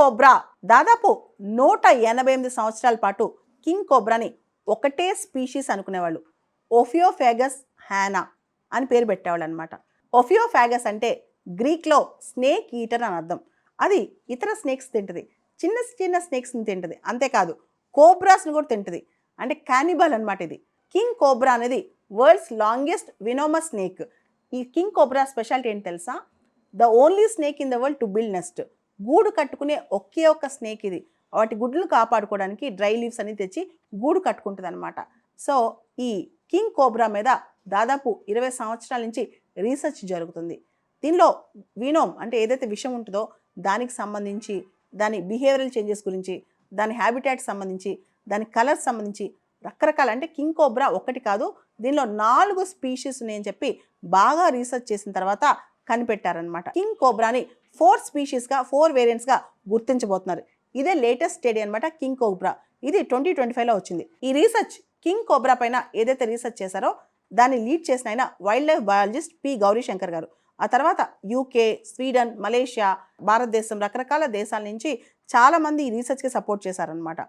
Cobra దాదాపు 188 సంవత్సరాల పాటు కింగ్ కోబ్రాని ఒకటే స్పీషీస్ అనుకునేవాళ్ళు. ఓఫియోఫాగస్ హ్యానా అని పేరు పెట్టేవాళ్ళు అనమాట. ఓఫియోఫాగస్ అంటే గ్రీక్లో స్నేక్ ఈటర్ అని అర్థం. అది ఇతర స్నేక్స్ తింటుంది, చిన్న చిన్న స్నేక్స్ని తింటుంది, అంతేకాదు కోబ్రాస్ని కూడా తింటుంది. అంటే క్యానిబల్ అనమాట ఇది. కింగ్ కోబ్రా అనేది వరల్డ్స్ లాంగెస్ట్ వినోమస్ స్నేక్. ఈ కింగ్ కోబ్రా స్పెషాలిటీ ఏంటి తెలుసా? The only snake in the world to build nest. గూడు కట్టుకునే ఒకే ఒక్క స్నేక్ ఇది. వాటి గుడ్లను కాపాడుకోవడానికి డ్రై లీవ్స్ అని తెచ్చి గూడు కట్టుకుంటుంది అనమాట. సో ఈ కింగ్ కోబ్రా మీద దాదాపు 20 సంవత్సరాల నుంచి రీసెర్చ్ జరుగుతుంది. దీనిలో వినోమ్ అంటే ఏదైతే విషం ఉంటుందో దానికి సంబంధించి, దాని బిహేవియరల్ చేంజెస్ గురించి, దాని హ్యాబిటాట్ సంబంధించి, దాని కలర్స్ సంబంధించి రకరకాల, అంటే కింగ్ కోబ్రా ఒకటి కాదు, దీనిలో 4 స్పీషీస్ ఉన్నాయని చెప్పి బాగా రీసెర్చ్ చేసిన తర్వాత కనిపెట్టారనమాట. కింగ్ కోబ్రాని 4 స్పీషీస్గా 4 వేరియంట్స్గా గుర్తించబోతున్నారు. ఇదే లేటెస్ట్ స్టడీ అనమాట కింగ్ కోబ్రా. ఇది 2025లో వచ్చింది. ఈ రీసెర్చ్ కింగ్ కోబ్రా పైన ఏదైతే రీసెర్చ్ చేశారో దాన్ని లీడ్ చేసిన ఆయన wild life biologist P Gauri Shankar గారు. ఆ తర్వాత యూకే, స్వీడన్, మలేషియా, భారతదేశం రకరకాల దేశాల నుంచి చాలామంది ఈ రీసెర్చ్కి సపోర్ట్ చేశారనమాట.